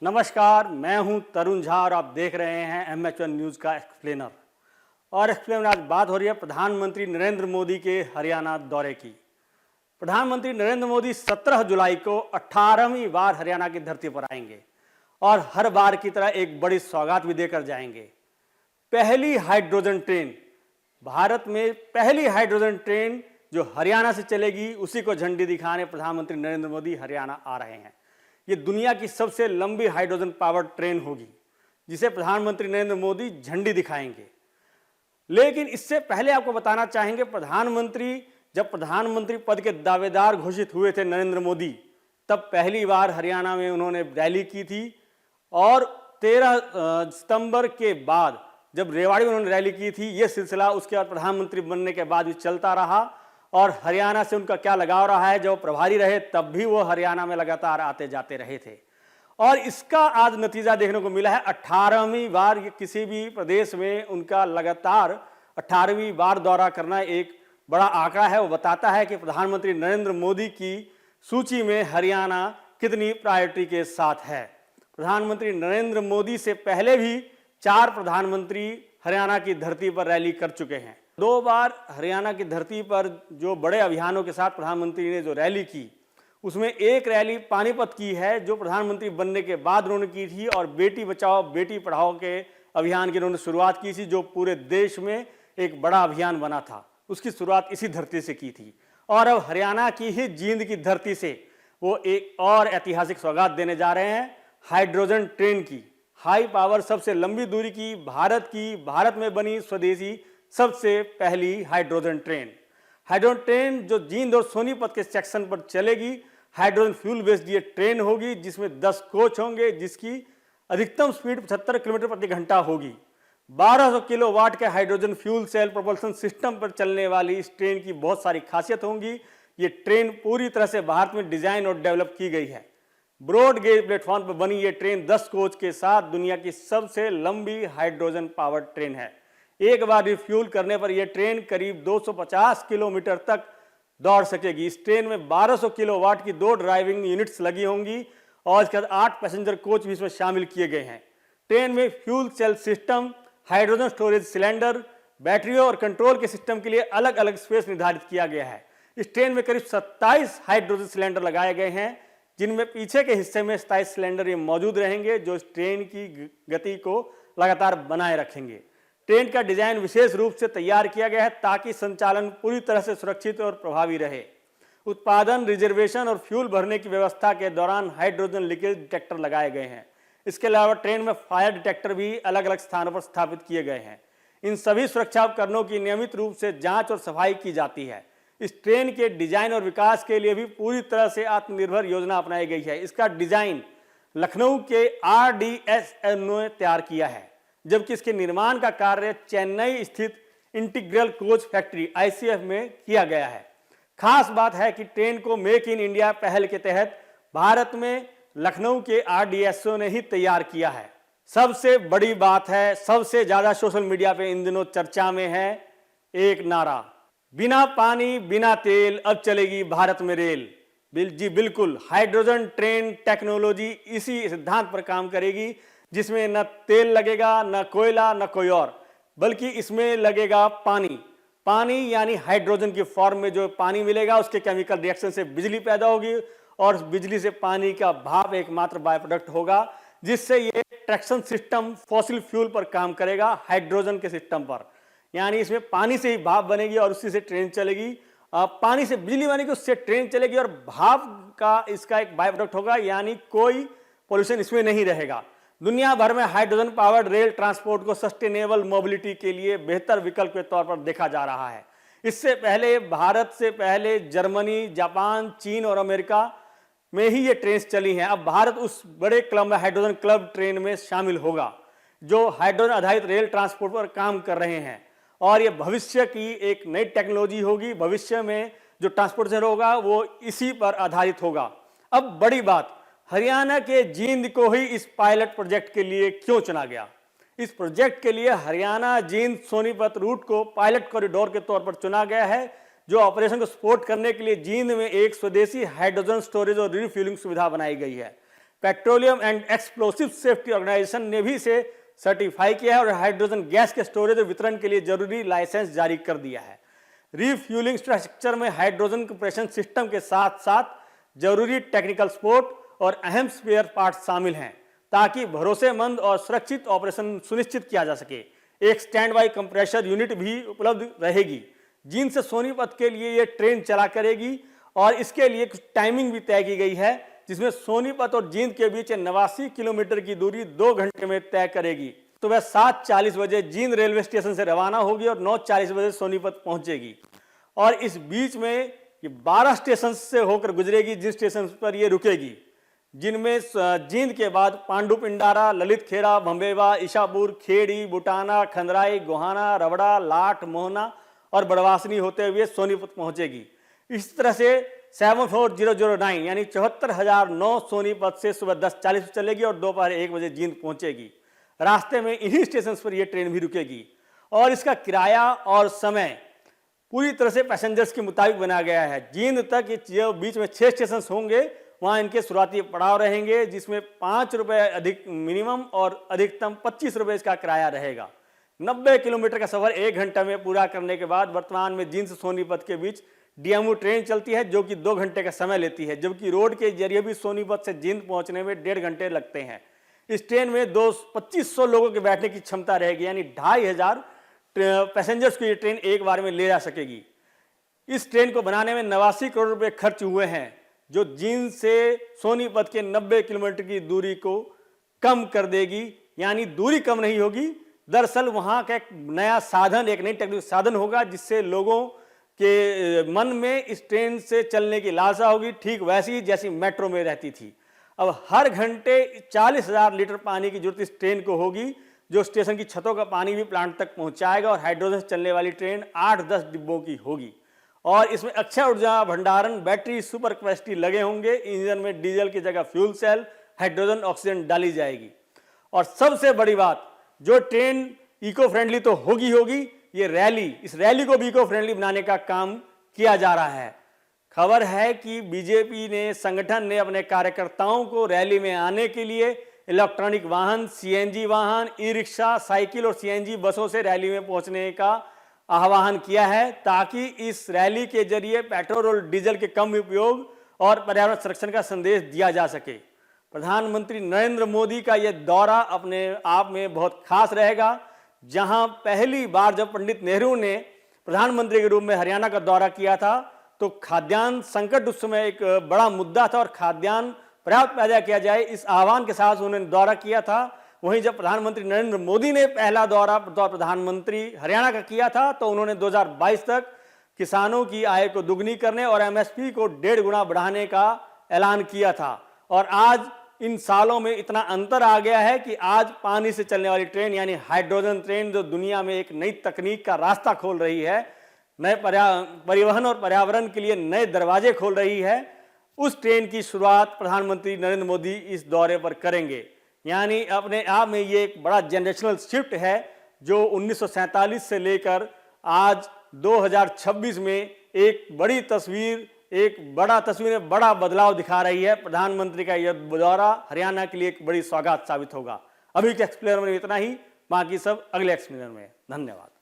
नमस्कार, मैं हूं तरुण झा और आप देख रहे हैं MH1 न्यूज़ का एक्सप्लेनर। और एक्सप्लेनर आज बात हो रही है प्रधानमंत्री नरेंद्र मोदी के हरियाणा दौरे की। प्रधानमंत्री नरेंद्र मोदी 17 जुलाई को 18वीं बार हरियाणा की धरती पर आएंगे और हर बार की तरह एक बड़ी सौगात भी देकर जाएंगे। पहली हाइड्रोजन ट्रेन, भारत में पहली हाइड्रोजन ट्रेन जो हरियाणा से चलेगी, उसी को झंडी दिखाने प्रधानमंत्री नरेंद्र मोदी हरियाणा आ रहे हैं। ये दुनिया की सबसे लंबी हाइड्रोजन पावर ट्रेन होगी जिसे प्रधानमंत्री नरेंद्र मोदी झंडी दिखाएंगे। लेकिन इससे पहले आपको बताना चाहेंगे, जब प्रधानमंत्री पद के दावेदार घोषित हुए थे नरेंद्र मोदी, तब पहली बार हरियाणा में उन्होंने रैली की थी। और 13 सितंबर के बाद जब रेवाड़ी में उन्होंने रैली की थी, ये सिलसिला उसके बाद प्रधानमंत्री बनने के बाद भी चलता रहा। और हरियाणा से उनका क्या लगाव रहा है, जब प्रभारी रहे तब भी वो हरियाणा में लगातार आते जाते रहे थे। और इसका आज नतीजा देखने को मिला है। 18वीं बार किसी भी प्रदेश में उनका लगातार 18वीं बार दौरा करना एक बड़ा आंकड़ा है। वो बताता है कि प्रधानमंत्री नरेंद्र मोदी की सूची में हरियाणा कितनी प्रायोरिटी के साथ है। प्रधानमंत्री नरेंद्र मोदी से पहले भी 4 प्रधानमंत्री हरियाणा की धरती पर रैली कर चुके हैं। 2 बार हरियाणा की धरती पर जो बड़े अभियानों के साथ प्रधानमंत्री ने जो रैली की, उसमें एक रैली पानीपत की है जो प्रधानमंत्री बनने के बाद उन्होंने की थी, और बेटी बचाओ बेटी पढ़ाओ के अभियान की उन्होंने शुरुआत की थी, जो पूरे देश में एक बड़ा अभियान बना था। उसकी शुरुआत इसी धरती से की थी। और अब हरियाणा की ही जींद की धरती से वो एक और ऐतिहासिक सौगात देने जा रहे हैं, हाइड्रोजन ट्रेन की। हाई पावर सबसे लंबी दूरी की भारत में बनी स्वदेशी सबसे पहली हाइड्रोजन ट्रेन जो जींद और सोनीपत के सेक्शन पर चलेगी। हाइड्रोजन फ्यूल बेस्ड ये ट्रेन होगी जिसमें 10 कोच होंगे, जिसकी अधिकतम स्पीड 75 किलोमीटर प्रति घंटा होगी। 1200 किलोवाट के hydrogen fuel cell propulsion system पर चलने वाली इस ट्रेन की बहुत सारी खासियत होंगी। ये ट्रेन पूरी तरह से भारत में डिजाइन और डेवलप की गई है। ब्रॉड गेज प्लेटफॉर्म पर बनी ये ट्रेन 10 कोच के साथ दुनिया की सबसे लंबी हाइड्रोजन पावर ट्रेन है। एक बार रिफ्यूल करने पर यह ट्रेन करीब 250 किलोमीटर तक दौड़ सकेगी। इस ट्रेन में 1200 किलोवाट की 2 ड्राइविंग यूनिट्स लगी होंगी और इसके बाद 8 पैसेंजर कोच भी इसमें शामिल किए गए हैं। ट्रेन में fuel cell system, hydrogen storage cylinder, बैटरियों और कंट्रोल के सिस्टम के लिए अलग अलग स्पेस निर्धारित किया गया है। इस ट्रेन में करीब 27 हाइड्रोजन सिलेंडर लगाए गए हैं, जिनमें पीछे के हिस्से में 27 सिलेंडर ये मौजूद रहेंगे जो इस ट्रेन की गति को लगातार बनाए रखेंगे। ट्रेन का डिजाइन विशेष रूप से तैयार किया गया है ताकि संचालन पूरी तरह से सुरक्षित और प्रभावी रहे। उत्पादन, रिजर्वेशन और फ्यूल भरने की व्यवस्था के दौरान हाइड्रोजन लीकेज डिटेक्टर लगाए गए हैं। इसके अलावा ट्रेन में फायर डिटेक्टर भी अलग अलग स्थानों पर स्थापित किए गए हैं। इन सभी सुरक्षा उपकरणों की नियमित रूप से जांच और सफाई की जाती है। इस ट्रेन के डिजाइन और विकास के लिए भी पूरी तरह से आत्मनिर्भर योजना अपनाई गई है। इसका डिजाइन लखनऊ के RDSN ने तैयार किया है, जबकि इसके निर्माण का कार्य चेन्नई स्थित इंटीग्रल कोच फैक्ट्री ICF में किया गया है। खास बात है कि ट्रेन को मेक इन इंडिया पहल के तहत भारत में लखनऊ के RDSO ने ही तैयार किया है। सबसे बड़ी बात है, सबसे ज्यादा सोशल मीडिया पे इन दिनों चर्चा में है एक नारा, बिना पानी बिना तेल अब चलेगी भारत में रेल। जी बिल्कुल, हाइड्रोजन ट्रेन टेक्नोलॉजी इसी सिद्धांत पर काम करेगी, जिसमें न तेल लगेगा, न कोयला, न कोई और, बल्कि इसमें लगेगा पानी यानी हाइड्रोजन की फॉर्म में जो पानी मिलेगा, उसके केमिकल रिएक्शन से बिजली पैदा होगी और बिजली से पानी का भाप एकमात्र बाय प्रोडक्ट होगा, जिससे ये ट्रैक्शन सिस्टम फॉसिल फ्यूल पर काम करेगा, हाइड्रोजन के सिस्टम पर। यानी इसमें पानी से ही भाप बनेगी और उसी से ट्रेन चलेगी। पानी से बिजली बनेगी, उससे ट्रेन चलेगी और भाप का इसका एक बाय प्रोडक्ट होगा, यानी कोई पोल्यूशन इसमें नहीं रहेगा। दुनिया भर में हाइड्रोजन पावर्ड रेल ट्रांसपोर्ट को सस्टेनेबल मोबिलिटी के लिए बेहतर विकल्प के तौर पर देखा जा रहा है। इससे पहले भारत से पहले जर्मनी, जापान, चीन और अमेरिका में ही ये ट्रेन चली हैं। अब भारत उस बड़े क्लब में, हाइड्रोजन क्लब ट्रेन में शामिल होगा, जो हाइड्रोजन आधारित रेल ट्रांसपोर्ट पर काम कर रहे हैं। और ये भविष्य की एक नई टेक्नोलॉजी होगी। भविष्य में जो ट्रांसपोर्टेशन होगा वो इसी पर आधारित होगा। अब बड़ी बात, हरियाणा के जींद को ही इस पायलट प्रोजेक्ट के लिए क्यों चुना गया? इस प्रोजेक्ट के लिए हरियाणा जींद सोनीपत रूट को पायलट कॉरिडोर के तौर पर चुना गया है, जो ऑपरेशन को सपोर्ट करने के लिए जींद में एक स्वदेशी हाइड्रोजन स्टोरेज और रिफ्यूलिंग सुविधा बनाई गई है। Petroleum and explosive safety organisation ने भी इसे सर्टिफाई किया है और हाइड्रोजन गैस के स्टोरेज और वितरण के लिए जरूरी लाइसेंस जारी कर दिया है। रिफ्यूलिंग इंफ्रास्ट्रक्चर में हाइड्रोजन कंप्रेशन सिस्टम के साथ साथ जरूरी टेक्निकल सपोर्ट और अहम स्पेयर पार्ट्स शामिल हैं ताकि भरोसेमंद और सुरक्षित ऑपरेशन सुनिश्चित किया जा सके। एक स्टैंड बाई कंप्रेशर यूनिट भी उपलब्ध रहेगी। जींद से सोनीपत के लिए ये ट्रेन चला करेगी और इसके लिए कुछ टाइमिंग भी तय की गई है, जिसमें सोनीपत और जींद के बीच 89 किलोमीटर की दूरी 2 घंटे में तय करेगी। तो वह 7:40 बजे जींद रेलवे स्टेशन से रवाना होगी और 9:40 बजे सोनीपत पहुंचेगी और इस बीच में ये 12 स्टेशन से होकर गुजरेगी, जिन स्टेशन पर ये रुकेगी, जिनमें जींद के बाद पांडु पिंडारा, ललित खेड़ा, भंबेवा, ईशापुर, खेड़ी, बुटाना, खंदराई, गोहाना, रबड़ा, लाठ, मोहना और बड़वासनी होते हुए सोनीपत पहुंचेगी। इस तरह से 74009 यानी 74,009 सोनीपत से सुबह 10:40 बजे चलेगी और दोपहर 1 बजे जींद पहुंचेगी। रास्ते में इन्हीं स्टेशन पर यह ट्रेन भी रुकेगी और इसका किराया और समय पूरी तरह से पैसेंजर्स के मुताबिक बनाया गया है। जींद तक जो बीच में 6 स्टेशन होंगे, वहाँ इनके शुरुआती पड़ाव रहेंगे, जिसमें 5 रुपये अधिक मिनिमम और अधिकतम 25 रुपये इसका किराया रहेगा। 90 किलोमीटर का सफर 1 घंटे में पूरा करने के बाद वर्तमान में जींद से सोनीपत के बीच डीएमयू ट्रेन चलती है, जो कि 2 घंटे का समय लेती है, जबकि रोड के जरिए भी सोनीपत से जींद पहुंचने में 1.5 घंटे लगते हैं। इस ट्रेन में 2500 लोगों के बैठने की क्षमता रहेगी, यानी 2500 पैसेंजर्स को ये ट्रेन एक बार में ले जा सकेगी। इस ट्रेन को बनाने में 89 करोड़ रुपए खर्च हुए हैं, जो जींद से सोनीपत के 90 किलोमीटर की दूरी को कम कर देगी। यानी दूरी कम नहीं होगी, दरअसल वहाँ का एक नया साधन, एक नई टेक्निक साधन होगा, जिससे लोगों के मन में इस ट्रेन से चलने की लालसा होगी, ठीक वैसी ही जैसी मेट्रो में रहती थी। अब हर घंटे 40,000 लीटर पानी की जरूरत इस ट्रेन को होगी, जो स्टेशन की छतों का पानी भी प्लांट तक पहुंचाएगा और हाइड्रोजन से चलने वाली ट्रेन 8-10 डिब्बों की होगी और इसमें अक्षय ऊर्जा भंडारण, बैटरी, सुपर कैपेसिटी लगे होंगे। इंजन में डीजल की जगह फ्यूल सेल, हाइड्रोजन, ऑक्सीजन डाली जाएगी। और सबसे बड़ी बात, जो ट्रेन इको फ्रेंडली तो होगी, ये रैली, इस रैली को भी इको फ्रेंडली बनाने का काम किया जा रहा है। खबर है कि बीजेपी ने, संगठन ने अपने कार्यकर्ताओं को रैली में आने के लिए इलेक्ट्रॉनिक वाहन, सीएनजी वाहन, ई रिक्शा, साइकिल और सीएनजी बसों से रैली में पहुंचने का आह्वान किया है, ताकि इस रैली के जरिए पेट्रोल और डीजल के कम उपयोग और पर्यावरण संरक्षण का संदेश दिया जा सके। प्रधानमंत्री नरेंद्र मोदी का यह दौरा अपने आप में बहुत खास रहेगा। जहां पहली बार जब पंडित नेहरू ने प्रधानमंत्री के रूप में हरियाणा का दौरा किया था, तो खाद्यान्न संकट उस समय एक बड़ा मुद्दा था और खाद्यान्न पर्याप्त पैदा किया जाए, इस आह्वान के साथ उन्होंने दौरा किया था। वहीं जब प्रधानमंत्री नरेंद्र मोदी ने पहला दौरा प्रधानमंत्री हरियाणा का किया था, तो उन्होंने 2022 तक किसानों की आय को दुगनी करने और एमएसपी को 1.5 गुना बढ़ाने का ऐलान किया था। और आज इन सालों में इतना अंतर आ गया है कि आज पानी से चलने वाली ट्रेन यानी हाइड्रोजन ट्रेन, जो दुनिया में एक नई तकनीक का रास्ता खोल रही है, नए परिवहन और पर्यावरण के लिए नए दरवाजे खोल रही है, उस ट्रेन की शुरुआत प्रधानमंत्री नरेंद्र मोदी इस दौरे पर करेंगे। यानी अपने आप में ये एक बड़ा जनरेशनल शिफ्ट है, जो 1947 से लेकर आज 2026 में एक बड़ी तस्वीर, एक बड़ा तस्वीर में बड़ा बदलाव दिखा रही है। प्रधानमंत्री का यह दौरा हरियाणा के लिए एक बड़ी सौगात साबित होगा। अभी के एक्सप्लेनर में इतना ही, बाकी सब अगले एक्सप्लेनर में। धन्यवाद।